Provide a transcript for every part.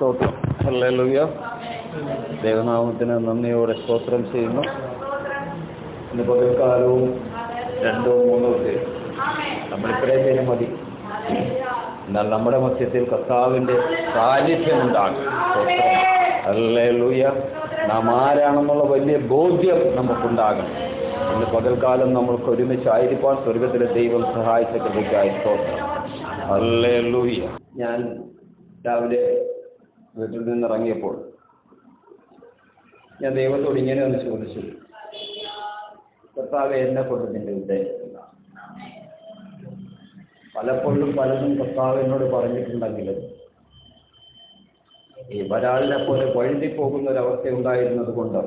സ്തോത്രം. ഹല്ലേലൂയ. ദൈവനാമത്തിന് നന്ദിയോടെ സ്തോത്രം ചെയ്യുന്നു. ഇന്ന് പകൽക്കാലവും 2-3 പേര് നമ്മളിത്രയും പേര് മതി. എന്നാൽ നമ്മുടെ മധ്യത്തിൽ കർത്താവിൻ്റെ സാന്നിധ്യമുണ്ടാകും. സ്തോത്രം. ഹല്ലേലൂയ. നാം ആരാണെന്നുള്ള വലിയ ബോധ്യം നമുക്കുണ്ടാകണം. ഇന്ന് പകൽക്കാലം നമ്മൾക്ക് ഒരുമിച്ചായിരിക്കാൻ സ്വർഗത്തിലെ ദൈവം സഹായിച്ച കൃപയ്ക്കായി സ്തോത്രം. ഹല്ലേലൂയ. ഞാൻ രാവിലെ വീട്ടിൽ നിന്നിറങ്ങിയപ്പോൾ ഞാൻ ദൈവത്തോട് ഇങ്ങനെ ഒന്ന് ചോദിച്ചു, കർത്താവെ, എന്നെ കൊണ്ട് നിന്റെ ഉദ്ദേശം. പലപ്പോഴും പലതും കർത്താവ് എന്നോട് പറഞ്ഞിട്ടുണ്ടെങ്കിലും ഈ ഒരാളിനെ പോലെ വഴുതി പോകുന്ന ഒരവസ്ഥ ഉണ്ടായിരുന്നത് കൊണ്ട്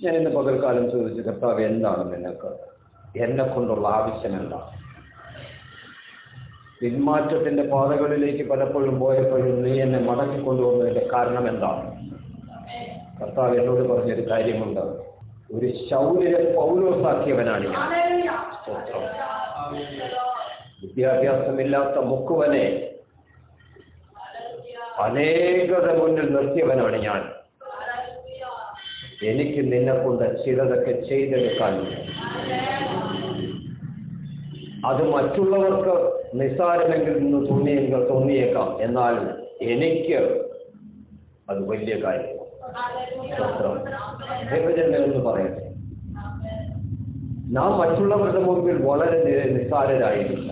ഞാൻ ഇന്ന് പകൽക്കാലം ചോദിച്ചു, കർത്താവ്, എന്താണ് നിനക്ക് എന്നെ കൊണ്ടുള്ള ആവശ്യം? എന്താണ്? പിന്മാറ്റത്തിന്റെ പാതകളിലേക്ക് പലപ്പോഴും പോയപ്പോഴും നീ എന്നെ മടക്കിക്കൊണ്ടുവന്നതിന്റെ കാരണം എന്താണ്? കർത്താവ് എന്നോട് പറഞ്ഞൊരു കാര്യമുണ്ട്. ഒരു ശൗര്യരെ പൗലോസാക്കിയവനാണ് ഞാൻ. വിദ്യാഭ്യാസമില്ലാത്ത മുക്കുവനെ അനേകരുടെ മുന്നിൽ നിർത്തിയവനാണ് ഞാൻ. എനിക്ക് നിന്നെ കൊണ്ട് ചിലതൊക്കെ ചെയ്തെടുക്കാൻ, അത് മറ്റുള്ളവർക്ക് നിസ്സാരമെങ്കിൽ നിന്ന് തോന്നിയേക്കാം, എന്നാൽ എനിക്ക് അത് വലിയ കാര്യം. ദൈവജനങ്ങളെന്ന് പറയട്ടെ, നാം മറ്റുള്ളവരുടെ മുമ്പിൽ വളരെ നിസ്സാരരായിരില്ല,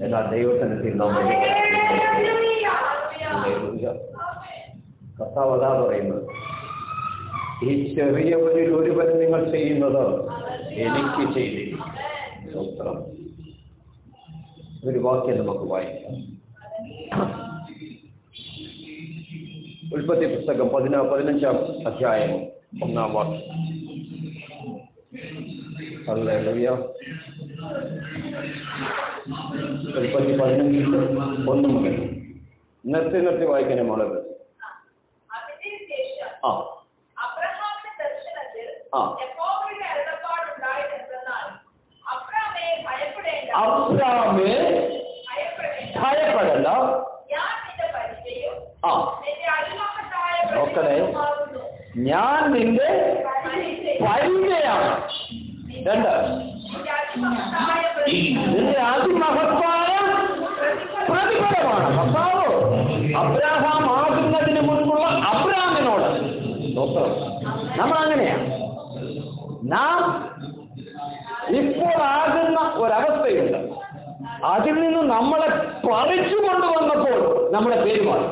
എന്നാൽ ദൈവസന്നിധിയിൽ നാം കർത്താവ് അതാ പറയുന്നത്, ഈ ചെറിയവരിൽ ഒരുവൻ നിങ്ങൾ ചെയ്യുന്നത് എനിക്ക് ചെയ്തിരിക്കും. ഒരു വാക്യം നമുക്ക് വായിക്കാം. ഉൽപ്പത്തി പുസ്തകം 15-ാം അധ്യായം 1-ാം വാക്യം. ഹല്ലേലൂയ. ഉൽപ്പത്തി 15:1 മുതൽ നിർത്തി വായിക്കാനേ മോളത്. അബ്രാമേ ഭയപ്പെടല്ല, നോക്കണേ, ഞാൻ നിന്റെ പരിചയാണ്. 2, നിന്റെ അതിമഹത്തായ പ്രതിഫലമാണ്. കർത്താവ് അബ്രാഹാം ആകുന്നതിന് മുൻപുള്ള അബ്രാമിനോട് നമ്മളങ്ങനെയാണ്. നാം ഇപ്പോൾ ആകുന്ന ഒരവസ്ഥയുണ്ട്. അതിൽ നിന്ന് നമ്മളെ പറിച്ചു കൊണ്ടുവന്നപ്പോൾ നമ്മുടെ പേര് മാറി,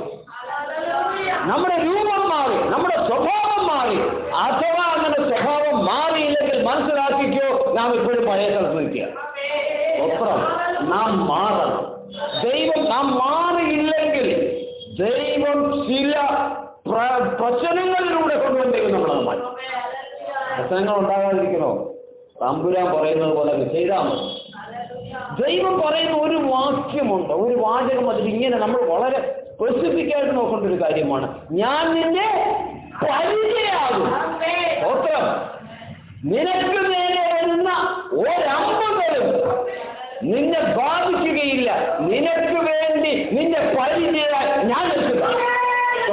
നമ്മുടെ രൂപം മാറി, നമ്മുടെ സ്വഭാവം മാറി. അഥവാ അങ്ങനെ സ്വഭാവം മാറിയില്ലെങ്കിൽ മനസ്സിലാക്കിക്കോ, നാം ഇപ്പോഴും പഴയ സ്ഥലത്ത് നിൽക്കുക. നാം മാറണം. നാം മാറിയില്ലെങ്കിൽ ദൈവം ചില പ്രശ്നങ്ങളിലൂടെ കൊണ്ടുവന്നേക്കും നമ്മളെ മാറ്റി. പ്രശ്നങ്ങൾ ഉണ്ടാകാതിരിക്കണോ? തമ്പുരാൻ പറയുന്നത് പോലെ ചെയ്താൽ മതി. ദൈവം പറയുന്ന ഒരു വാക്യമുണ്ട്, ഒരു വാചകം. അതിലിങ്ങനെ നമ്മൾ വളരെ സ്പെസിഫിക് ആയിട്ട് നോക്കേണ്ട ഒരു കാര്യമാണ്. ഞാൻ നിന്റെ പരിചയാകും. ഓർക്കണം, നിനക്ക് നേരെ വരുന്ന ഒരമ്പുകളും നിന്നെ ബാധിക്കുകയില്ല. നിനക്ക് വേണ്ടി നിന്റെ പരിചയ ഞാൻ നിൽക്കുക.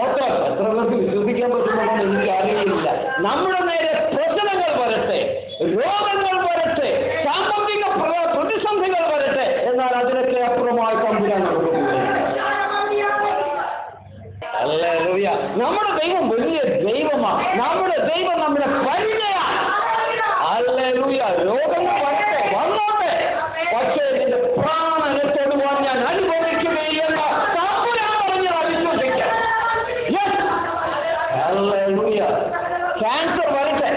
ഓർക്കണം, എത്ര പേർക്ക് വിശ്വസിക്കാൻ പറ്റുന്നതെന്ന് എനിക്കറിയില്ല. നമ്മുടെ നേരെ പ്രശ്നങ്ങൾ വരട്ടെ, രോഗങ്ങൾ വരട്ടെ, സാമ്പത്തിക പ്രതിസന്ധികൾ വരട്ടെ, എന്നാൽ അതിനൊക്കെ അപ്പുറമായി തമ്പുരാൻ നമുക്ക്. ഹല്ലേലൂയ. നമ്മുടെ ദൈവം വലിയ ദൈവമാണ്. നമ്മുടെ ദൈവം നമ്മുടെ പരിചയമാണ്. ഹല്ലേലൂയ. രോഗങ്ങൾ വരട്ടെ, വന്നോട്ടെ, പക്ഷേ നിന്റെ പ്രാണനെ തൊടുവാൻ ഞാൻ അനുഭവിക്കുകയില്ലെന്ന് തമ്പുരാൻ പറഞ്ഞ് വിശ്വസിക്കാം. ഹല്ലേലൂയ. ക്യാൻസർ വരട്ടെ,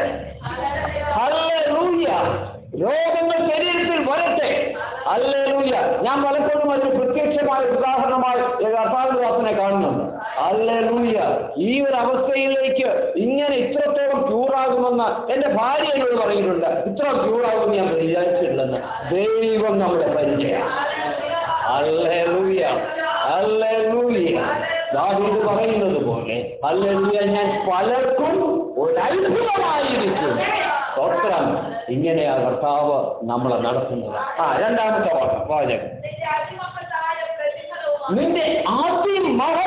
ഹല്ലേലൂയ. രോഗങ്ങൾ ശരീരത്തിൽ വരട്ടെ, ഹല്ലേലൂയ. ഞാൻ പലപ്പോഴും അതിന് പ്രത്യക്ഷമായ ഉദാഹരണമായി കർത്താവിനെ കാണുന്നുണ്ട്. ഹല്ലേലൂയ. ഈ ഒരു അവസ്ഥയിലേക്ക് ഇങ്ങനെ ഇത്രത്തോളം ക്യൂറാകുമെന്ന് എൻ്റെ ഭാര്യ എന്നോട് പറഞ്ഞിട്ടുണ്ട്. ഇത്ര ക്യൂറാകുമെന്ന് ഞാൻ വിചാരിച്ചിട്ടില്ലെന്ന്. ദൈവം നമ്മുടെ പരിചയം. ഹല്ലേലൂയ. ഹല്ലേലൂയ. ദാവീദ് പറയുന്നത് പോലെ, ഹല്ലേലൂയ, ഞാൻ പലർക്കും ഒരു അത്ഭുതമായിരിക്കും. സ്തോത്രം. ഇങ്ങനെയാ കർത്താവ് നമ്മളെ നടത്തുന്നത്. രണ്ടാമത്തെ വാചകം, നിന്റെ അതിമഹത്തായ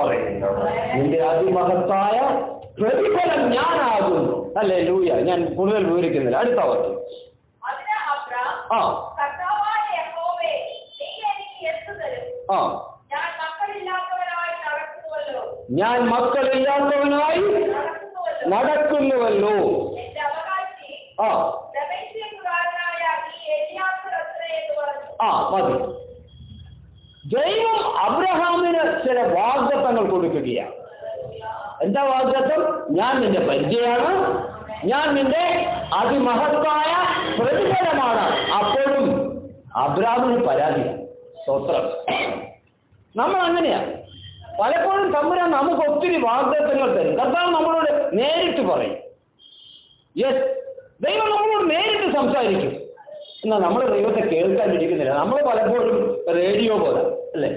പറയുന്നു. നിന്റെ അതിമഹത്തായ പ്രതിഫലം ഞാനാകുന്നു. ഹല്ലേലൂയ. ഞാൻ കൂടുതൽ വിവരിക്കുന്നില്ല. അടുത്ത വാക്യം. ആ ആ ഞാൻ മക്കളില്ലാത്തവനായി നടക്കുന്നുവല്ലോ. ആ മതി. ദൈവം അബ്രഹാമിന് ചില വാഗ്ദത്തങ്ങൾ കൊടുക്കുകയാണ്. എന്താ വാഗ്ദത്തം? ഞാൻ നിന്റെ പരിചയമാണ്, ഞാൻ നിന്റെ അതിമഹത്തായ പ്രതിഫലമാണ്. അപ്പോഴും അബ്രഹാമിന് പരാതിയാണ്. സ്തോത്രം. നമ്മൾ അങ്ങനെയാണ്. പലപ്പോഴും തമ്പുരാൻ നമുക്ക് ഒത്തിരി വാഗ്ദത്തങ്ങൾ തരും. കർത്താവ് നമ്മളോട് നേരിട്ട് പറയും. യെസ്, ദൈവം നമ്മളോട് നേരിട്ട് സംസാരിക്കും. എന്നാൽ നമ്മൾ ദൈവത്തെ കേൾക്കാനിരിക്കുന്നില്ല. നമ്മൾ പലപ്പോഴും റേഡിയോ പോലെ അല്ലേ,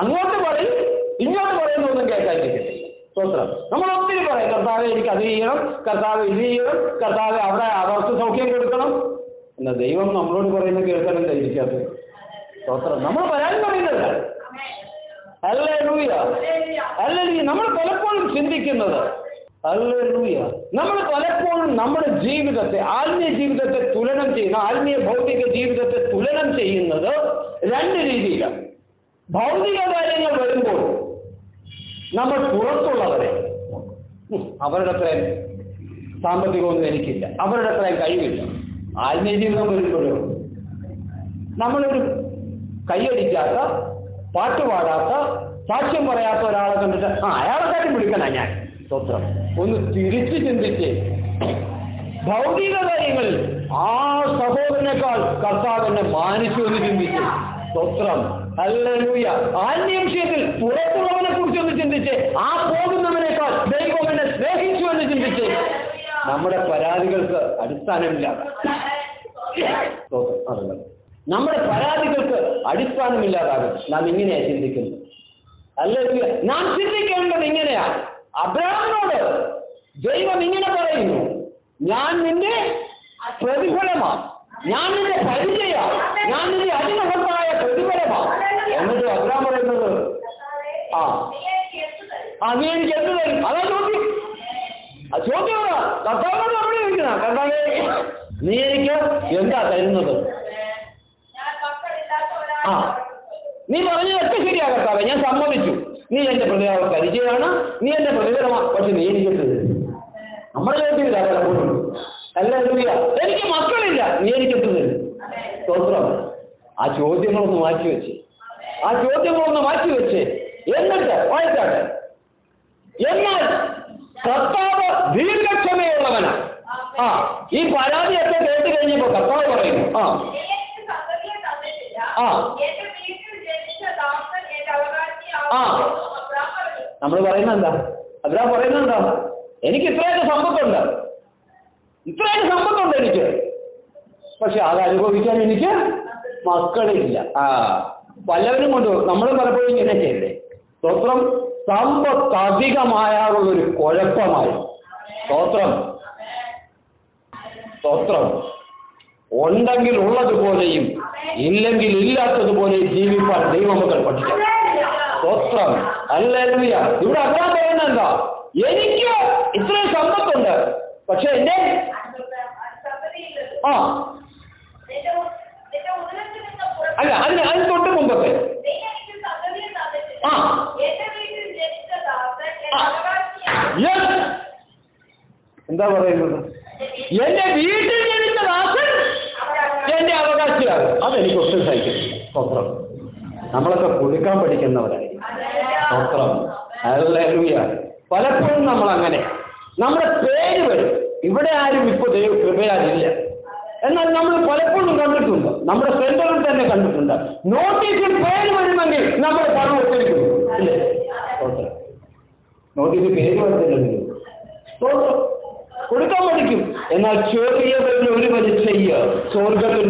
അങ്ങോട്ട് പറയും ഇങ്ങോട്ട് പറയുന്നൊന്നും കേൾക്കാനിരിക്കത്തില്ല. സ്തോത്രം. നമ്മൾ ഒത്തിരി പറയും, കർത്താവെ എനിക്ക് അത് ചെയ്യണം, കർത്താവ് ഇത് ചെയ്യണം, കർത്താവ് അവിടെ അവർക്ക് സൗഖ്യം കൊടുക്കണം. എന്നാൽ ദൈവം നമ്മളോട് പറയുന്നത് കേൾക്കാനല്ല ഇരിക്കാത്തത്. സ്തോത്രം. നമ്മൾ പരാതി പറയുന്നില്ല. ഹല്ലേലൂയ. ഹല്ലേലൂയ. നമ്മൾ പലപ്പോഴും ചിന്തിക്കുന്നത്, ഹല്ലേലൂയ, നമ്മൾ പലപ്പോഴും നമ്മുടെ ജീവിതത്തെ, ആത്മീയ ജീവിതത്തെ തുലനം ചെയ്യുന്ന, ആത്മീയ ഭൗതിക ജീവിതത്തെ തുലനം ചെയ്യുന്നത് രണ്ട് രീതിയിലാണ്. ഭൗതിക കാര്യങ്ങൾ വരുമ്പോൾ നമ്മൾ പുറത്തുള്ളവരെ, അവരുടെ അത്രയും സാമ്പത്തികമൊന്നും എനിക്കില്ല, അവരുടെ അത്രയും കഴിവില്ല. ആത്മീയ ജീവിതം വരുമ്പോഴോ നമ്മളൊരു കൈയടിക്കാത്ത, പാട്ടുപാടാത്ത, സാക്ഷ്യം പറയാത്ത ഒരാളെ കണ്ടിട്ട് അയാളെക്കാട്ടി വിളിക്കണ ഞാൻ. സ്തോത്രം. ഒന്ന് തിരിച്ചു ചിന്തിച്ച് ഭൗതിക കാര്യങ്ങളിൽ ആ സഹോദരനേക്കാൾ കർത്താവിനെ മാനിച്ചു എന്ന് ചിന്തിച്ച്. സ്തോത്രം. ഹല്ലേലൂയ. ആത്മീയ വിഷയത്തിൽ പുറത്തുള്ളവനെ കുറിച്ച് ഒന്ന് ചിന്തിച്ച്, ആ പോകുന്നവനേക്കാൾ ദൈവം എന്നെ സ്നേഹിച്ചു എന്ന് ചിന്തിച്ച് നമ്മുടെ പരാതികൾക്ക് അടിസ്ഥാനമില്ലാതെ, നമ്മുടെ പരാതികൾക്ക് അടിസ്ഥാനമില്ലാതാകും. നാം ഇങ്ങനെയാ ചിന്തിക്കുന്നത്. ഹല്ലേലൂയ. നാം ചിന്തിക്കേണ്ടത് ഇങ്ങനെയാ. അബ്രഹാമിനോട് ദൈവം ഇങ്ങനെ പറയുന്നു, ഞാൻ നിന്റെ പ്രതിഫലമാണ്, ഞാൻ നിന്റെ പരിചയമാണ്, ഞാൻ നിന്റെ അതിമഹത്തായ പ്രതിഫലമാണ്. എന്നിട്ട് അബ്രഹാം പറയുന്നത് നീ എനിക്ക് എന്ത് തരും? അതാ ചോദ്യം. ആ ചോദ്യം കർത്താവിനോട് നമ്മൾ ചോദിക്കുന്ന, കർത്താവേ നീ എനിക്ക് എന്താ തരുന്നത്? നീ പറഞ്ഞതൊക്കെ ശരിയാ കർത്താവേ, ഞാൻ സമ്മതിച്ചു. നീ എന്റെ പരിചയമാണ്, നീ എന്റെ പ്രതിഫലമാണ്. പക്ഷെ നീ എനിക്കെന്ത് തരും? നമ്മുടെ ചോദ്യമില്ല പലപ്പോഴും. ഹല്ലേലൂയ. എനിക്ക് മക്കളില്ല, നീ എനിക്കെന്ത് തരും? സ്തോത്രം. ആ ചോദ്യങ്ങളൊന്ന് മാറ്റിവെച്ച്, എന്നിട്ട് വായിച്ചാട്ടെ. എന്നാൽ കർത്താവ് ദീർഘക്ഷമയുള്ളവനാ. ഈ പരാതിയൊക്കെ കേട്ട് കഴിഞ്ഞപ്പോ കർത്താവ് പറയുന്നു, നമ്മൾ പറയുന്നത് എന്താ? അബ്രഹാം പറയുന്നത് എന്താ? എനിക്ക് ഇത്രയൊക്കെ സമ്പത്തുണ്ട് എനിക്ക്, പക്ഷെ അത് അനുഭവിക്കാൻ എനിക്ക് മക്കളില്ല. പലവരും കൊണ്ട് നമ്മളും പലപ്പോഴും ഇങ്ങനെ ചെയ്തേ. സ്തോത്രം. സമ്പത്ത് അധികമായാറുള്ളൊരു കുഴപ്പമായി. സ്തോത്രം. ഉണ്ടെങ്കിൽ ഉള്ളതുപോലെയും ഇല്ലെങ്കിൽ ഇല്ലാത്തതുപോലെയും ജീവിക്കാൻ ദൈവമക്കൾ പഠിക്കണം. സ്തോത്രം. ഹല്ലേലൂയ. ഇവിടെ അബ്രഹാം പറയുന്നത് എന്താ? എനിക്ക് ഇത്രയും സമ്പത്തുണ്ട്, പക്ഷെ എന്റെ അല്ല, അതിന് തൊട്ട് മുമ്പത്തെ എന്താ പറയുന്നത്? എന്റെ വീട്ടിൽ ജനിച്ച ദാസൻ എന്റെ അവകാശിയാണ്. അതെനിക്ക് ഒട്ടും സഹിക്കും. സ്തോത്രം. നമ്മളൊക്കെ കൊടുക്കാൻ പഠിക്കുന്നവരായി. സ്തോത്രം. ഹല്ലേലൂയ. പലപ്പോഴും നമ്മൾ അങ്ങനെ നമ്മുടെ പേര് വരും. ഇവിടെ ആരും ഇപ്പോൾ ദൈവ കൃപയാലില്ല. എന്നാൽ നമ്മൾ പലപ്പോഴും കണ്ടിട്ടുണ്ട്, നമ്മുടെ സെന്ററിൽ തന്നെ കണ്ടിട്ടുണ്ട്, നോട്ടീസിൽ പേര് വരുമെങ്കിൽ നമ്മൾ പണം ഒത്തിരിക്കും. ഇല്ലേ? സ്തോത്രം. നോട്ടീസിൽ പേര് വരുന്നില്ലെങ്കിൽ സ്തോത്രം കൊടുക്കാൻ പഠിക്കും. എന്നാൽ ചെറിയവരിൽ ഒരു പരീക്ഷയ്യ സ്വർഗത്തിൽ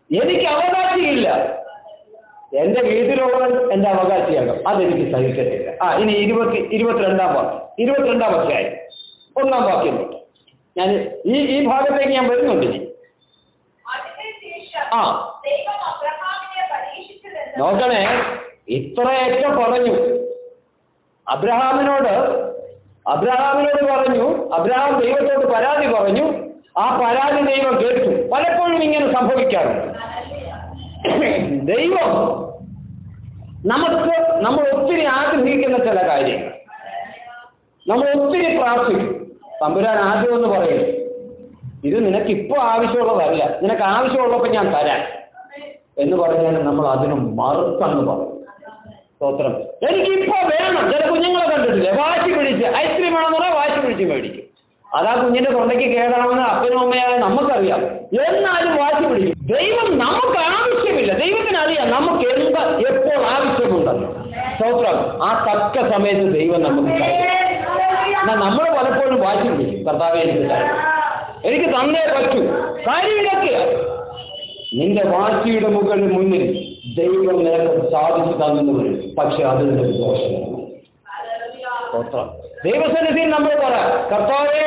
എനിക്ക് അവകാശിയില്ല, എന്റെ വീട്ടിലുള്ളവൻ എന്റെ അവകാശിയാകും, അതെനിക്ക് സഹിക്കത്തില്ല. ഇനി 22-ാം അധ്യായം 1-ാം വാക്യം തൊട്ട് ഞാൻ ഈ ഭാഗത്തേക്ക് ഞാൻ വരുന്നുണ്ട്. ഇനി നോക്കണേ, ഇത്രയൊക്കെ പറഞ്ഞു. അബ്രഹാമിനോട് പറഞ്ഞു. അബ്രഹാം ദൈവത്തോട് പരാതി പറഞ്ഞു. ആ പരാതി ദൈവം കേട്ടു. പലപ്പോഴും ഇങ്ങനെ സംഭവിക്കാറുണ്ട്. ദൈവം നമ്മൾ ഒത്തിരി ആഗ്രഹിക്കുന്ന ചില കാര്യങ്ങൾ നമ്മൾ ഒത്തിരി പ്രാർത്ഥിക്കും. തമ്പുരാൻ ആദ്യം ഒന്ന് പറയും, ഇത് നിനക്ക് ഇപ്പോൾ ആവശ്യമുള്ളതല്ല, നിനക്ക് ആവശ്യമുള്ളപ്പോൾ ഞാൻ തരാം എന്ന് പറഞ്ഞാൽ നമ്മൾ അതിന് മറുത്തങ്ങ് പറയും. സ്തോത്രം. എനിക്കിപ്പോ വേണം. ചില കുഞ്ഞുങ്ങളെ കണ്ടിട്ടില്ലേ, വാശി പിടിച്ച് ഐസ്ക്രീം വേണമെന്ന് പറഞ്ഞാൽ വാശി പിടിച്ച് മേടിക്കും. അതാ കുഞ്ഞിന്റെ തൊണ്ടയ്ക്ക് കേടാണെന്ന് അപ്പനും അമ്മയായ നമുക്കറിയാം. എന്നാലും വാശി പിടിക്കും. ദൈവം നമുക്ക് ആവശ്യമില്ല. ദൈവത്തിന് അറിയാം നമുക്ക് എന്ത് എപ്പോൾ ആവശ്യമുണ്ടെന്ന്. സ്തോത്രം. ആ തക്ക സമയത്ത് ദൈവം നമുക്ക് തരും. എന്നാൽ നമ്മൾ പലപ്പോഴും വാശി പിടിക്കും. കർത്താവേ എനിക്ക് തന്നേ പറ്റൂ. കാര്യം ഇതൊക്കെയാ. നിന്റെ വാശിയുടെ മുന്നിൽ ദൈവം നിനക്ക് സാധിച്ചു തന്നു വരും. പക്ഷെ അത് നിനക്ക് ദോഷമാണ്. ദൈവസന്നിധിയിൽ നമ്മൾ പറയാം, കർത്താവേ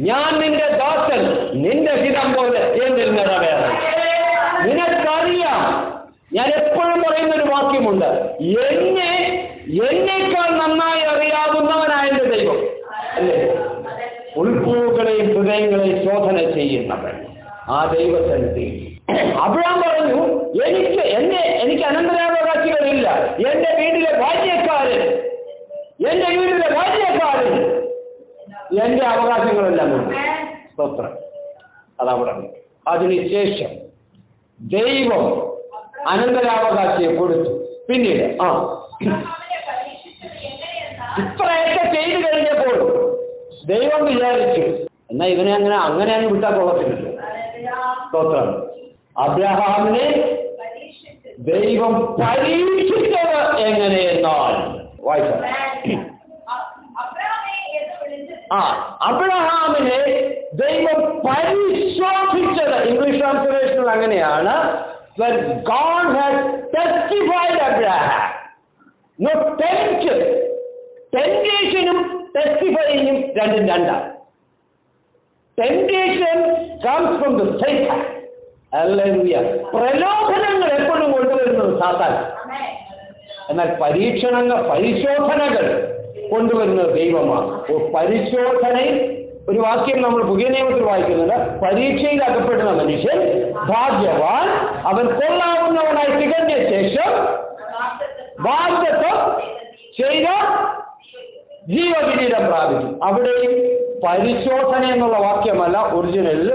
ഞാൻ നിന്റെ ദാസൻ, നിന്റെ ഹിതം പോലെ എന്നിൽ നിറവേറണം. നിനക്കറിയാം. ഞാൻ എപ്പോഴും പറയുന്നൊരു വാക്യമുണ്ട്, എന്നേക്കാൾ നന്നായി അറിയാവുന്നവനായ എന്റെ ദൈവം അല്ലേ, ഉൾപ്പൂക്കളെയും ഹൃദയങ്ങളെയും ശോധന ചെയ്യുന്നവൻ. ആ ദൈവസന്നിധി അബ്രഹാം പറഞ്ഞു, എനിക്ക് അനന്തരാവകാശികളില്ല. എന്റെ വീട്ടിലെ ബാല്യക്കാരൻ എന്റെ അവകാശങ്ങളെല്ലാം ഉണ്ട്. സ്തോത്രം. അതവിടെ. അതിനുശേഷം ദൈവം അനന്തരാവകാശിയെ കൊടുത്തു. പിന്നീട് ഇത്രയൊക്കെ ചെയ്തു കഴിഞ്ഞപ്പോൾ ദൈവം വിചാരിച്ചു, എന്നാ ഇവനെ അങ്ങനെ അങ്ങ് വിട്ടാൽ കൊള്ളത്തില്ല. സ്തോത്രം. അബ്രഹാമിനെ ദൈവം പരീക്ഷിച്ചത് എങ്ങനെയെന്നാൽ വായിക്കാം. അബ്രഹാമിനെ ദൈവം പരിശോധിച്ചത് ഇംഗ്ലീഷ് ട്രാൻസ്ലേഷനിൽ അങ്ങനെയാണ്. God has testified Abraham. No temptationും ടെസ്റ്റിഫൈയിങ്ങും രണ്ടും രണ്ടാണ്. Temptation comes from the Satan. Hallelujah. പ്രലോഭനങ്ങൾ എപ്പോഴും കൊണ്ടുവരുന്നത് സാത്താൻ. എന്നാൽ പരിശോധനകൾ കൊണ്ടുവരുന്നത് ദൈവമാണ്. പരിശോധനയിൽ ഒരു വാക്യം നമ്മൾ പുതിയ നിയമത്തിൽ വായിക്കുന്നുണ്ട്, പരീക്ഷയിൽ അകപ്പെടുന്ന മനുഷ്യൻ ഭാഗ്യവാൻ, അവൻ കൊള്ളാവുന്നവനായി തികഞ്ഞ ശേഷം വാഗ്ദത്തം ചെയ്ത ജീവകിരീടം പ്രാപിക്കും. അവിടെയും പരിശോധന എന്നുള്ള വാക്യമല്ല ഒറിജിനലിൽ,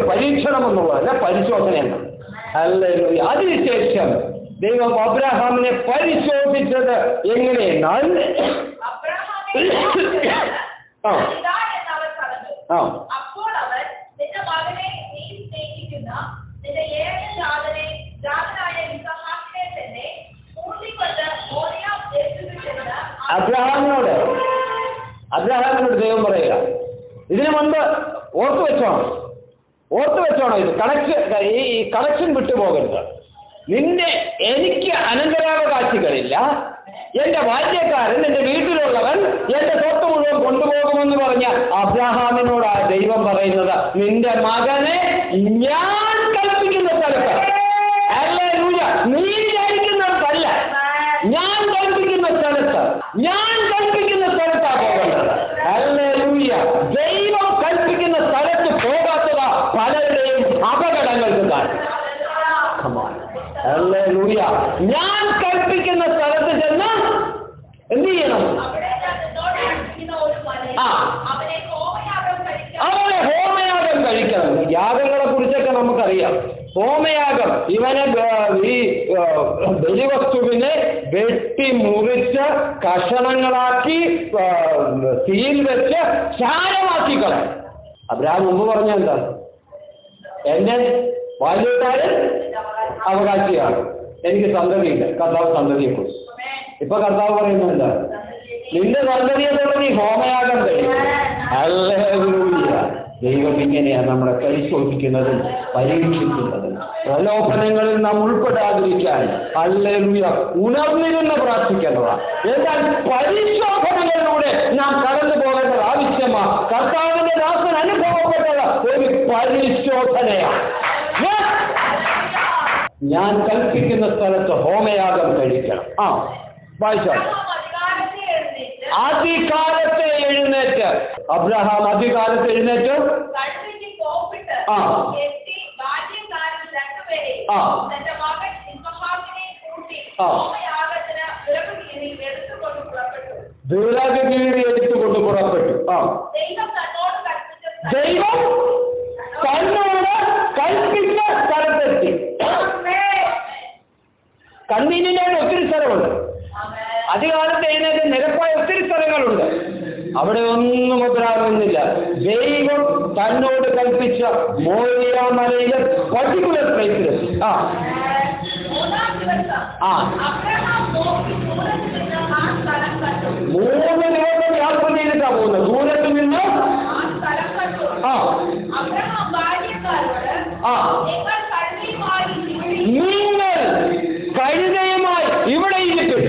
പരീക്ഷണം എന്നുള്ളതല്ല, പരിശോധന എന്നാണ്. ഹല്ലേലൂയ. അതിനുശേഷം ദൈവം അബ്രഹാമിനെ പരിശോധിച്ചത് എങ്ങനെയെന്നാൽ അബ്രഹാമിനോട് ദൈവം പറയുക, ഇതിനു മുൻപ് ഓർത്തു വെച്ചോണം ഇത് കണക്ഷൻ വിട്ടുപോകരുത്. എനിക്ക് അനന്തരാവകാശികളില്ല. എന്റെ ബാല്യക്കാരൻ, എന്റെ വീട്ടിലുള്ളവൻ എന്റെ സ്വത്ത് മുഴുവൻ കൊണ്ടുപോകുമെന്ന് പറഞ്ഞ അബ്രഹാമിനോട് ആ ദൈവം പറയുന്നത്, നിന്റെ മകനെ ഞാൻ കൽപ്പിക്കുന്ന സ്ഥലത്ത്, ഹല്ലേലൂയ, നീ വിചാരിക്കുന്നിടത്തല്ല, ഞാൻ കൽപ്പിക്കുന്ന സ്ഥലത്താ പോകേണ്ടത്. ഹല്ലേലൂയ. ദൈവം കൽപ്പിക്കുന്ന സ്ഥലത്ത് പോകാത്തതാ പലരുടെയും അപകടങ്ങൾക്ക് കാരണം. ഹല്ലേലൂയ. ഞാൻ കൽപ്പിക്കുന്ന സ്ഥലത്ത് ചെന്ന് എന്ത് ചെയ്യണം? അവനെ ഹോമയാഗം കഴിക്കണം. യാഗങ്ങളെ കുറിച്ചൊക്കെ നമുക്കറിയാം. ഹോമയാഗം, ഇവനെ ഈ ബലിവസ്തുവിനെ വെട്ടി മുറിച്ച് കഷണങ്ങളാക്കി തീയിൽ വെച്ച് ചാരമാക്കി കളയും. അബ്രഹാം മുമ്പ് പറഞ്ഞ എന്താ? എന്നെ ബാല്യക്കാരൻ അവകാശിയാണ്, എനിക്ക് സന്തതിയില്ല. കർത്താവ് സന്തതിയെ കുറിച്ച് ഇപ്പൊ കർത്താവ് പറയുന്നുണ്ട്, നിന്റെ സന്തതിയെ തുടങ്ങി ഹോമയാഗം കഴിയും. ഹല്ലേലൂയ. ദൈവം ഇങ്ങനെയാണ് നമ്മളെ പരിശോധിക്കുന്നതും പരീക്ഷിക്കുന്നതും. പ്രലോഭനങ്ങളിൽ നാം ഉൾപ്പെടാതിരിക്കാൻ ഹല്ലേലൂയ ഉണർന്നിരുന്ന് പ്രാർത്ഥിക്കേണ്ടതാണ്. എന്നാൽ പരിശോധനകളിലൂടെ നാം കടന്നു പോകേണ്ടത് ആവശ്യമാണ്. കർത്താവിന്റെ ദാസൻ അനുഭവപ്പെട്ടത് ഒരു പരിശോധനയാണ്. ഞാൻ കൽപ്പിക്കുന്ന സ്ഥലത്ത് ഹോമയാഗം കഴിക്കണം. വായിച്ചോ. അതികാലത്തെ എഴുന്നേറ്റ് അബ്രഹാം അതികാലത്ത് എഴുന്നേറ്റ് വിറകുകീറി എടുത്തുകൊണ്ട് പുറപ്പെട്ടു. ദൈവം തന്നോട് കൽപ്പിച്ച സ്ഥലത്തെത്തി. കൺവീനിയൻ്റായിട്ട് ഒത്തിരി സ്ഥലമുണ്ട്. അധികാലത്ത് എഴുന്നേറ്റ് നിരപ്പായ ഒത്തിരി സ്ഥലങ്ങളുണ്ട്. അവിടെ ഒന്നും മുദ്രാകുന്നില്ല. ദൈവം തന്നോട് കൽപ്പിച്ച മോരിയ മലയിലെ പർട്ടിക്കുലർ പ്ലേസിലെത്തി. മൂന്ന് ദിവസം യാത്ര ചെയ്തിട്ടാ പോകുന്നത്. ദൂരത്ത് നിന്ന് നിങ്ങൾ കഴുതയുമായി ഇവിടെ ഇരിക്കും.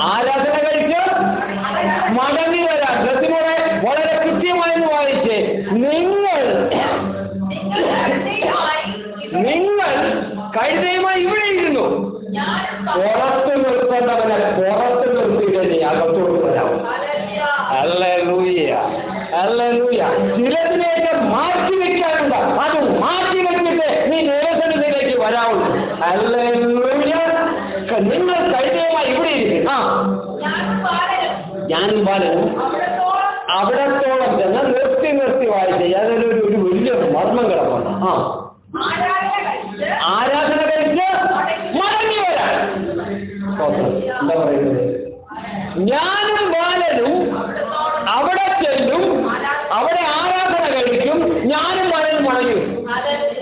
ആരാധന കഴിച്ച് മടങ്ങി വരാം. ബ്രസിമോളെ വളരെ കൃത്യമായെന്ന് വായിച്ചേ. നിങ്ങൾ കഴുതയുമായി ഇവിടെ ഇരുന്നു. പുറത്ത് നിർത്തേണ്ടവനെ പുറത്ത് നിർത്തിയിട്ട് നീ അകത്തോട്ട് വരാം. Hallelujah, hallelujah. ചിലതിനെയൊക്കെ മാറ്റി വെക്കാനുണ്ട്. അത് മാറ്റി വെച്ചിട്ട് നീ ദൈവസന്നിധിയിലേക്ക് വരാവുള്ളൂ. ഹല്ലേലൂയ. നിങ്ങൾ കഴുതയുമായി ഇവിടെ ഇരിക്കും. ഞാനും ബാലനും അവിടത്തോളം ചെന്ന് നിർത്തി വായിച്ചേ. അതിലൊരു വലിയ മർമ്മം കിടപ്പുണ്ട്. ആരാധന കഴിച്ച് മടങ്ങി വരാൻ. എന്താ പറയുന്നത്? ഞാനും ബാലനും അവിടെ ചെല്ലും, അവിടെ ആരാധന കഴിക്കും, ഞാനും ബാലനും മടങ്ങി.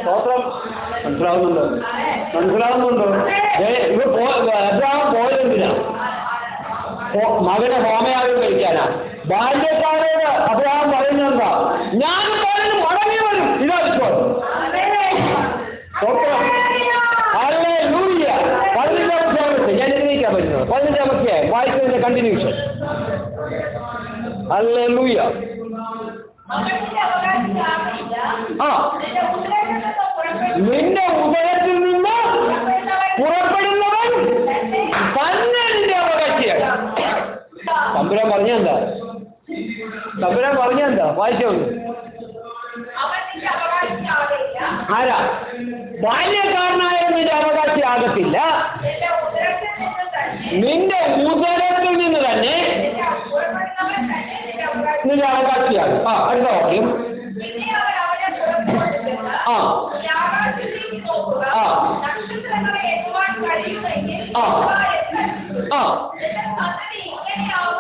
സ്തോത്രം. മനസ്സിലാവുന്നുണ്ടോ? അബ്രഹാം പോയതെന്തിനാ? മകനെ ഹോമയാഗം കഴിക്കാനാ. ബാല്യക്കാരോട് അബ്രഹാം പറയുന്നെന്താ? ഞാനും ബാലനും മടങ്ങി വരും. ഇതാ വിശ്വാസം. ഹല്ലേലൂയ. 15 ഞാൻ എഴുതിക്കാൻ പറ്റുന്നത് 15 വായിച്ചതിന്റെ കണ്ടിന്യൂഷൻ. ഹല്ലേലൂയ. നിന്റെ ഉദരത്തിൽ നിന്ന് പുറപ്പെടുന്നവൻ തന്നെ നിന്റെ അവകാശിയാണ്. തമ്പുരാൻ പറഞ്ഞെന്താ? വായിച്ചോ. ആരാ? ബാല്യക്കാരനായ നിന്റെ അവകാശിയാകത്തില്ല. നിന്റെ ഉദരത്തിൽ നിന്ന് തന്നെ നിന്റെ അവകാശിയാകും. അടുത്ത വാക്യം.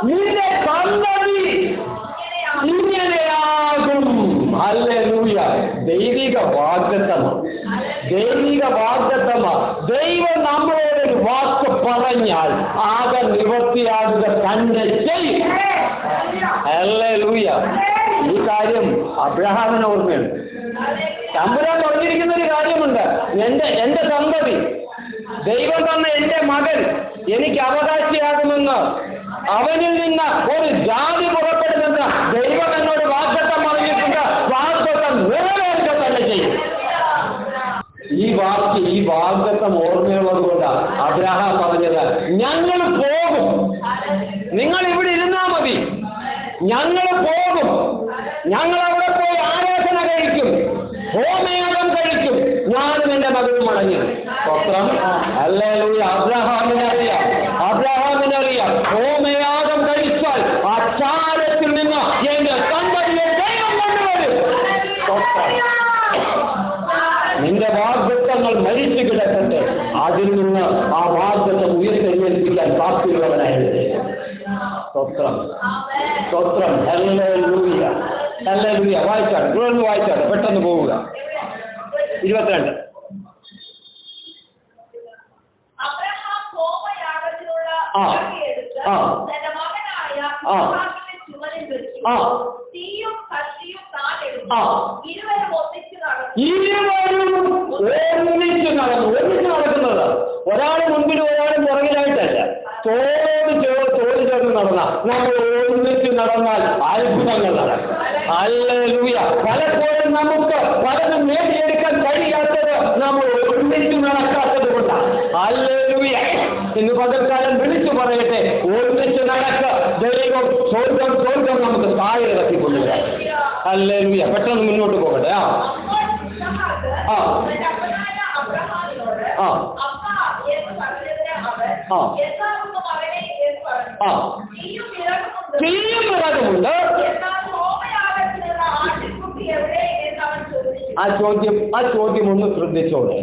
നിന്റെ സന്തതി ഇങ്ങനെയാകും. ഹല്ലേലൂയ. ദൈവിക വാഗ്ദത്തമാണ്. ദൈവം നമ്മളോടൊരു വാക്ക് പറഞ്ഞാൽ ആകെ നിവൃത്തിയാകുക തന്നെ ചെയ്യും. ഹല്ലേലൂയ. ഈ കാര്യം അബ്രഹാമിന് ഓർമ്മയുണ്ട്. തമ്പുരാൻ പറഞ്ഞിരിക്കുന്ന ഒരു കാര്യമുണ്ട്. എന്റെ സന്തതി, ദൈവം തന്ന എന്റെ മകൻ എനിക്ക് അവകാശിയാകുമെന്ന്, അവനിൽ നിന്ന് ഒരു ജാതി പുറപ്പെടുമെന്ന് ദൈവം എന്നോട് വാഗ്ദത്തം പറഞ്ഞിട്ടുണ്ട്. വാഗ്ദത്തം നിറവേറ്റുക തന്നെ ചെയ്യും. ഈ വാഗ്ദത്തം ഓർമ്മയുള്ളത് കൊണ്ടാണ് അബ്രഹാം പറഞ്ഞത്, ഞങ്ങൾ പോകും, നിങ്ങൾ ഇവിടെ ഇരുന്നാ മതി, ഞങ്ങൾ പോകും, ഞങ്ങൾ അവിടെ പോയി ആരാധന കഴിക്കും, ഹോമയാഗം കഴിക്കും, ഞാനും എന്റെ മകനും മടങ്ങി. സ്വത്രം. ഹല്ലേലൂയ. അബ്രഹാമിനറിയാം ഹോമയാഗം കഴിച്ചാൽ അച്ചാരത്തിൽ നിന്ന് എന്റെ സന്തതിയെ ദൈവം കൊണ്ടുവരും. നിന്റെ വാഗ്ദത്തങ്ങൾ മരിച്ചു കിടക്കട്ടെ, അതിൽ നിന്ന് ആ വാഗ്ദത്തം ഉയർത്തെഴുന്നേൽപ്പിക്കാൻ പ്രാപ്തിയുള്ളവനായിരുന്നു. സ്തോത്രം. ഹല്ലേലൂയ. വായിച്ചാട്ടെ പെട്ടെന്ന് പോവുക. 22. ഒന്നിച്ച് നടക്കുന്നത്. ഒരാൾ മുൻപിൽ ഒരാളും പുറകിലായിട്ടല്ല, തോട് ചേർന്ന് നടന്ന നമ്മൾ ഒന്നിച്ച് നടന്നാൽ അത്ഭുതങ്ങൾ നടക്കും. ഹല്ലേലൂയ. പല ഹല്ലേലൂയ. പെട്ടെന്ന് മുന്നോട്ട് പോകട്ടെ. ആ ആ ആ തീയും വിറകുമുണ്ട്. ആ ചോദ്യം ഒന്ന് ശ്രദ്ധിച്ചോളെ.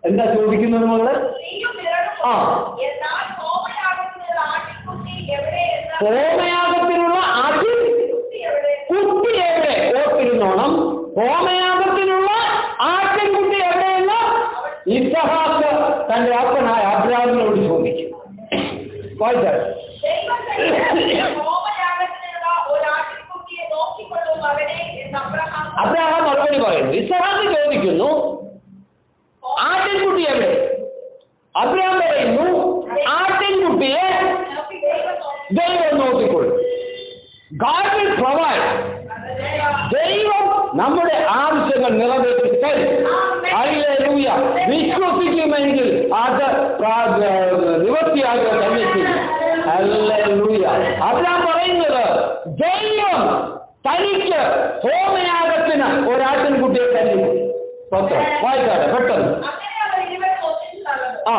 എന്താ ചോദിക്കുന്നത് മകള്? ആ ഹോമയാഗത്തിനുള്ള ആട്ടിൻകുട്ടി എവിടെ? ഓർത്തിരുന്നോണം. ഹോമയാഗത്തിനുള്ള ആട്ടിൻകുട്ടി എവിടെയെന്ന് ഇസ്ഹാക്ക് തന്റെ അപ്പനായ അബ്രാഹാമിനോട് ചോദിച്ചു. വായിച്ചാൽ അബ്രാഹാം മറുപടി പറയുന്നു. ഇസ്ഹാക്ക് ചോദിക്കുന്നു, ആട്ടിൻകുട്ടി എവിടെ? അബ്രാഹാം പറയുന്നു, ആട്ടിൻകുട്ടിയെ ദൈവം നോക്കിക്കൊള്ളും. God will provide. ദൈവം നമ്മുടെ ആവശ്യങ്ങൾ നിറവേറ്റി തരും. ഹല്ലേലൂയ. വിശ്വസിക്കുമെങ്കിൽ അത് നിവൃത്തിയാകുക തന്നെ ചെയ്യും. ഹല്ലേലൂയ. അബ്രാഹാം പറയുന്നത് ദൈവം തനിക്ക് ഹോമയാഗത്തിന് ഒരാട്ടിൻകുട്ടിയെ തരും. വായിക്കാട്ടെ പെട്ടെന്ന്. ആ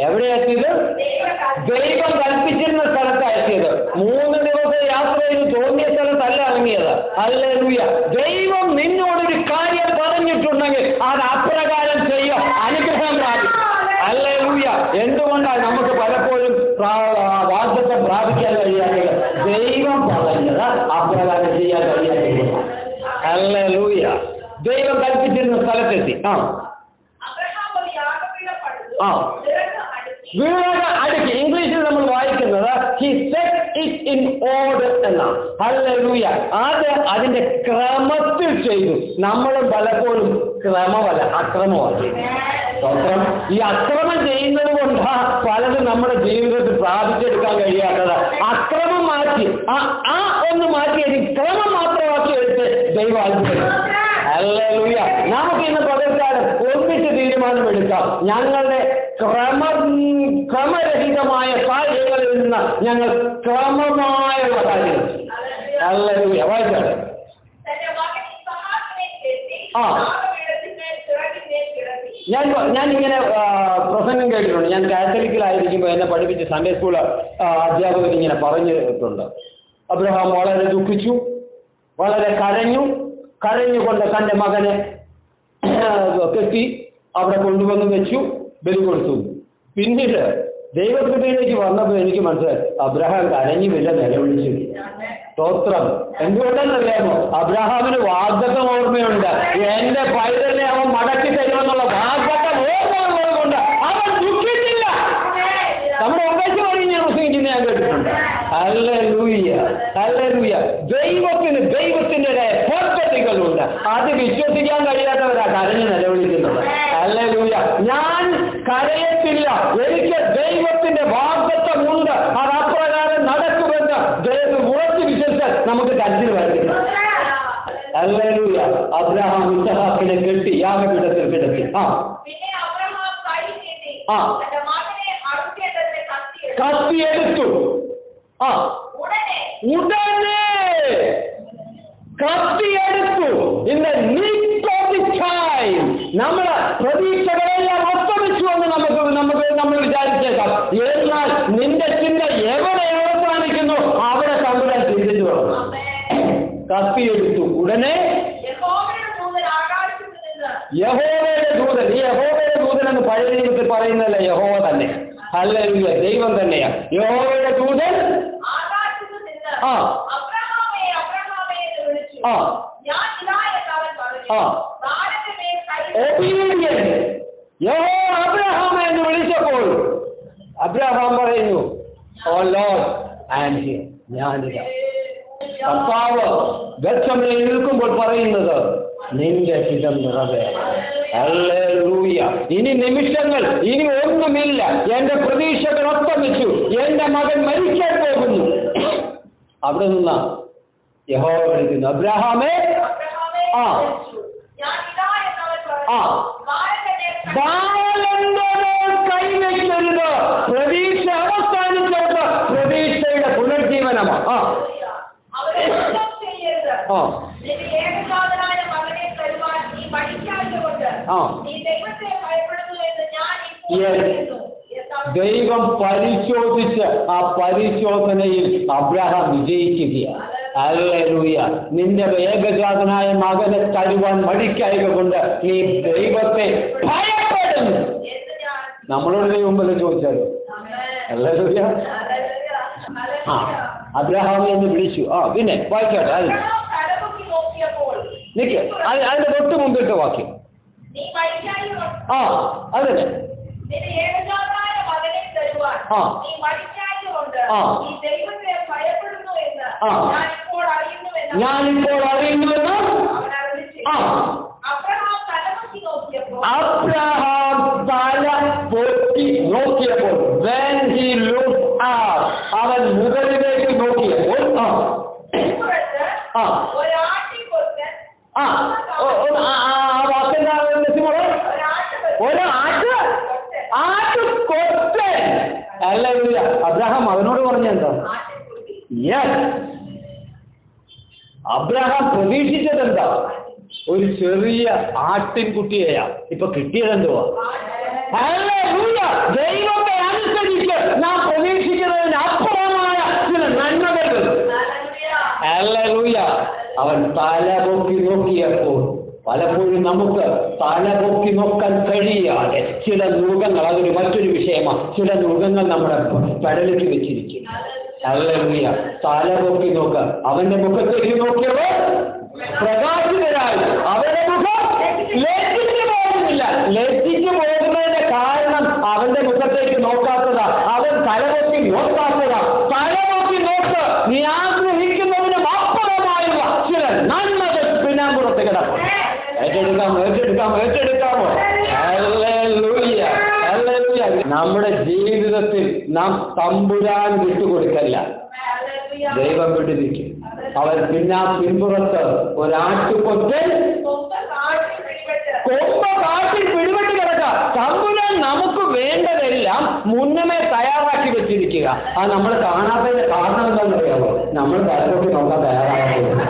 എവിടെ എത്തിയത്? ദൈവം കൽപ്പിച്ചിരുന്ന സ്ഥലത്താണ് എത്തിയത്. 3 ദിവസം യാത്ര ചെയ്ത് തോന്നിയ സ്ഥലത്തല്ല ഇറങ്ങിയത്. ഹല്ലേലൂയ. ദൈവം നിന്നോടൊരു കാര്യം പറഞ്ഞിട്ടുണ്ടെങ്കിൽ അത് അപ്രകാരം ചെയ്യുക, അനുഗ്രഹം പ്രാപിക്കും. ഹല്ലേലൂയ. എന്തുകൊണ്ടാണ് നമുക്ക് പലപ്പോഴും വാഗ്ദത്തം പ്രാപിക്കാൻ കഴിയാത്തത്? ദൈവം പറഞ്ഞത് അപ്രകാരം ചെയ്യാൻ കഴിയാത്തത്. ഹല്ലേലൂയ. ദൈവം കൽപ്പിച്ചിരുന്ന സ്ഥലത്തെത്തി. വിറക് അടുക്കി. ഇംഗ്ലീഷിൽ നമ്മൾ വായിക്കുന്നത് he set it in order എന്നാണ്. ഹല്ലേലൂയ. അത് അതിന്റെ ക്രമത്തിൽ ചെയ്തു. നമ്മളും പലപ്പോഴും ക്രമമല്ല അക്രമമാണ്. ഈ അക്രമം ചെയ്യുന്നത് കൊണ്ടാണ് പലതും നമ്മുടെ ജീവിതത്തിൽ പ്രാപിച്ചെടുക്കാൻ കഴിയാത്തത്. അക്രമം മാറ്റി ആ ഒന്ന് മാറ്റി ക്രമം മാത്രമാക്കി എടുത്ത് ദൈവം അത്ഭുതം. ഹല്ലേലൂയ. നമുക്ക് ഇന്ന് പകർക്കാലം ഒന്നിച്ച് തീരുമാനമെടുക്കാം. ഞങ്ങളുടെ ക്രമരഹിതമായ കാര്യങ്ങളിൽ നിന്ന് ഞങ്ങൾ ക്രമമായുള്ള കാര്യങ്ങൾ. ഹല്ലേലൂയ. വായിച്ചാട്ടെ. ആ ഞാൻ ഇങ്ങനെ പ്രസംഗം കേട്ടിട്ടുണ്ട്. ഞാൻ കാത്തലിക്കിലായിരിക്കുമ്പോൾ എന്നെ പഠിപ്പിച്ച് സൺഡേ സ്കൂൾ അധ്യാപകർ ഇങ്ങനെ പറഞ്ഞിട്ടുണ്ട്. അബ്രഹാം വളരെ ദുഃഖിച്ചു, വളരെ കരഞ്ഞുകൊണ്ട് തന്റെ മകനെ കെട്ടി അവിടെ കൊണ്ടുവന്ന് വെച്ചു, ബലി കൊടുത്തു. പിന്നീട് ദൈവകൃപയിലേക്ക് വന്നപ്പോൾ എനിക്ക് മനസ്സിലായി അബ്രഹാം കരഞ്ഞുമില്ല, നിലവിളിച്ചു. സ്തോത്രം. എന്തുകൊണ്ടെന്നറിയാമോ? അബ്രഹാമിന് വാഗ്ദത്തം ഓർമ്മയുണ്ട്. എന്റെ പൈതലിനെ അവൻ മടക്കി തരുമെന്നുള്ള വാഗ്ദത്തം ഓർമ്മയുള്ളത് കൊണ്ട് അവൻ ദുഃഖിച്ചില്ല. നമ്മുടെ ഉദ്ദേശം വഴി ഞാൻ പ്രസംഗിക്കുന്ന ഞാൻ കേട്ടിട്ടുണ്ട്. ഹല്ലേലൂയ. ഹല്ലേലൂയ. ദൈവത്തിൻ്റെതായ പദ്ധതികളുണ്ട്. അത് വിശ്വസിക്കാൻ കഴിയാത്തവരാ കരഞ്ഞ് നിലവിളിക്കുന്നത്. ഹല്ലേലൂയ. ഞാൻ കരയത്തില്ല, എനിക്ക് ദൈവത്തിന്റെ വാഗ്ദത്തമുണ്ട്, അത് അപ്രകാരം നടക്കുമെന്ന് ദൈവം ഉറച്ചു വിശ്വസിച്ചാൽ നമുക്ക് കരുതി വരത്തില്ല. ഹല്ലേലൂയ. അബ്രഹാം ഇസ്ഹാക്കിനെ കെട്ടി യാഗപീഠത്തിൽ കിടത്തി. കത്തിയെടുത്തു. ഉടനെ കത്തിയെടുത്തു. ഇന്ന് നമ്മളെ പ്രതീക്ഷകളെല്ലാം അസ്തമിച്ചു എന്ന് നമ്മൾ വിചാരിച്ചേക്കാം. എന്നാൽ നിന്റെ ചിന്ത എവിടെ അവസാനിക്കുന്നു അവിടെ തമ്പുരാൻ ചിന്തിച്ചു വന്നു. കത്തിയെടുത്തു. ഉടനെ യഹോവയുടെ ദൂതൻ. ഈ യഹോവയുടെ ദൂതൻ എന്ന് പഴയ നിയമത്തിൽ പറയുന്നതല്ല, യഹോവ തന്നെ. ഹല്ലേലൂയ. ദൈവം തന്നെയാ യഹോവയുടെ ദൂതൻ. അബ്രഹാം എന്ന് വിളിച്ചപ്പോൾ അബ്രഹാം പറയുന്നു, ഓ ലോർഡ് ഐ ആം ഹിയർ. ഞാനിതാ. കർത്താവ് ഗത്സമനയിൽ നിൽക്കുമ്പോൾ പറയുന്നത് നിന്റെ ഹിതം നിറവേറണം. ഹല്ലേലൂയ. ഇനി നിമിഷങ്ങൾ, ഇനി ഒന്നുമില്ല. എന്റെ പ്രതീക്ഷകൾ അസ്തമിച്ചു. എന്റെ മകൻ മരിക്കാൻ പോകുന്നു. അവിടെ നിന്ന യഹോവ വിളിക്കുന്നു, അബ്രഹാമേ. കൈവയ്ക്കരുത്. പ്രതീക്ഷ അവസാനിച്ചത് പ്രതീക്ഷയുടെ പുനർജീവനമാണ്. ദൈവം പരിശോധിച്ച് ആ പരിശോധനയിൽ അബ്രഹാം വിജയിക്കുകയാണ്. ഹല്ലേലൂയ. നിന്റെ ഏകജാതനായ മകനെ തരുവാൻ മടിക്കായക കൊണ്ട് നീ ദൈവത്തെ ഭയപ്പെടുന്നു. നമ്മളോട് ദൈവം വല്ല ചോദിച്ചാലോ? ഹല്ലേലൂയ. അബ്രഹാമിനെ എന്ന് വിളിച്ചു. പിന്നെ വായിക്കട്ടെ. നിക്ക്, അതിന്റെ തൊട്ട് മുമ്പിട്ട് വാക്യം. അതെ. ഞാനിപ്പോൾ അറിയുന്നുവെന്ന് അബ്രഹാം തല പൊക്കി നോക്കിയപ്പോൾ, when he looked up, അവൻ മുകളിലേക്ക് നോക്കിയപ്പോൾ അബ്രഹാം അവനോട് പറഞ്ഞെന്താ? അബ്രഹാം പ്രതീക്ഷിച്ചതെന്താ? ഒരു ചെറിയ ആട്ടിൻകുട്ടിയെയാ. ഇപ്പൊ കിട്ടിയതെന്തുവാ? ദൈവത്തെ അനുസരിച്ച് നാം പ്രതീക്ഷിക്കുന്നതിന് അപ്പുറമായ ചില നന്മകൾ. ഹല്ലേലൂയ. അവൻ തലപൊക്കി നോക്കിയപ്പോൾ, പലപ്പോഴും നമുക്ക് തലപൊക്കി നോക്കാൻ കഴിയാതെ ചില മൃഗങ്ങൾ, അതൊരു മറ്റൊരു വിഷയമാണ്, ചില മൃഗങ്ങൾ നമ്മുടെ കടലിൽ വെച്ചിരിക്കും. ഹല്ലേലൂയ. തലപൊക്കി നോക്കുക. അവന്റെ മുഖത്തേക്ക് നോക്കിയവർ പ്രകാശിതരായി. അവന്റെ മുഖം ലജ്ജിച്ചു പോകുന്നില്ല. ലജ്ജിച്ചു പോകുന്നതിന്റെ കാരണം അവന്റെ മുഖത്തേക്ക് നോക്കാത്തതാ. അവൻ തലപൊക്കി നോക്കാത്തതാ. തലപൊക്കി നോക്ക്. നീ ആഗ്രഹിക്കുന്നതിനും അപ്പുറമായുള്ള ചില നന്മകൾ പിന്നാമ്പുറത്ത് കിടക്കും. ഏറ്റെടുക്കാമോ? ഹല്ലേലൂയ. ഹല്ലേലൂയ. നമ്മുടെ ജീവിതത്തിൽ നാം തമ്പുരാൻ വിട്ടുകൊടുക്കല്ല, ദൈവം വിടുവിക്കും. അവൻ പിൻപുറത്ത് ഒരാട്ടുകൊറ്റൻ കൊമ്പ കാട്ടിൽ പിടിപെട്ട് കിടക്കുക. തമ്പുരാൻ നമുക്ക് വേണ്ടതെല്ലാം മുന്നമേ തയ്യാറാക്കി വെച്ചിരിക്കുക. നമ്മൾ കാണാത്തതിന്റെ കാരണം എന്താണെന്നറിയാമോ? നമ്മൾ തലപൊക്കി നോക്കാൻ തയ്യാറാക്കുന്നത്.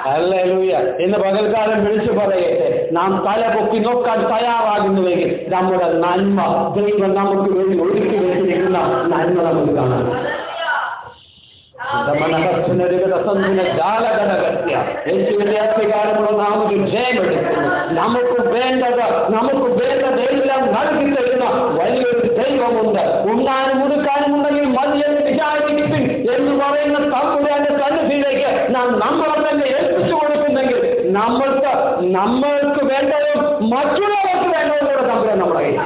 ഹല്ലേലൂയ. ഇന്ന് പകൽക്കാലം വിളിച്ചു പറയട്ടെ, നാം തലപൊക്കി നോക്കാൻ തയ്യാറാകുന്നുവെങ്കിൽ നമ്മുടെ നന്മ, ദൈവം നമുക്ക് വേണ്ടി ഒരുക്കി വെച്ചിരിക്കുന്ന നന്മ നമുക്ക് കാണാം. യേശുവിന്റെ അധികാരമുള്ള നാമത്തിൽ ജയമെടുക്കുന്നു. നമുക്ക് വേണ്ടതെല്ലാം നൽകി തരുന്ന വലിയൊരു ദൈവമുണ്ട്. ഉണ്ണാനും ഉടുക്കാനും ഉണ്ടെങ്കിൽ മതിയെന്ന് വിചാരിപ്പിൻ എന്ന് പറയുന്ന തമ്പുരാന്റെ സന്നിധിയിലേക്ക് നാം നമ്മളെ തന്നെ ഏൽപ്പിച്ചു കൊടുക്കുന്നെങ്കിൽ നമ്മൾക്ക് വേണ്ടതും മറ്റുള്ളവർക്ക് വേണ്ടതും കൂടെ തമ്പുരാൻ നമ്മുടെ കയ്യിൽ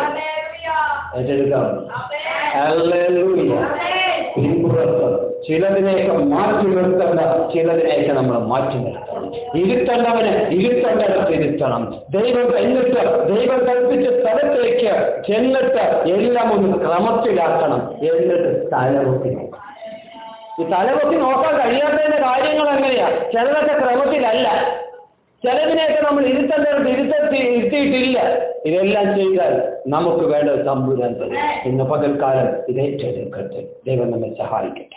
ഏറ്റെടുക്കാം. ഹല്ലേലൂയ. പിൻപുറത്ത് ചിലതിനെയൊക്കെ മാറ്റി നിർത്തേണ്ട, ചിലതിനെയൊക്കെ നമ്മൾ മാറ്റി നിർത്തണം. ഇരുത്തേണ്ടവന് ഇരുത്തേണ്ടവർക്ക് ഇരുത്തണം. ദൈവം കൽപ്പിച്ച സ്ഥലത്തേക്ക് ചെന്നിട്ട് എല്ലാം ഒന്ന് ക്രമത്തിലാക്കണം. എന്നിട്ട് തലപൊക്കി നോക്കണം. ഈ തലപൊക്കി നോക്കാൻ കഴിയാത്തതിന്റെ കാര്യങ്ങൾ എങ്ങനെയാ? ചിലതൊക്കെ ക്രമത്തിലല്ല, ചിലതിനെയൊക്കെ നമ്മൾ ഇരുത്തേണ്ടവർക്ക് ഇരുത്തിയിട്ടില്ല. ഇതെല്ലാം ചെയ്താൽ നമുക്ക് വേണ്ടത് തമ്പുരാൻ തരും. ഇന്ന് പകൽക്കാലം ഇത് ഏറ്റെടുക്കട്ടെ. ദൈവം നമ്മെ സഹായിക്കട്ടെ.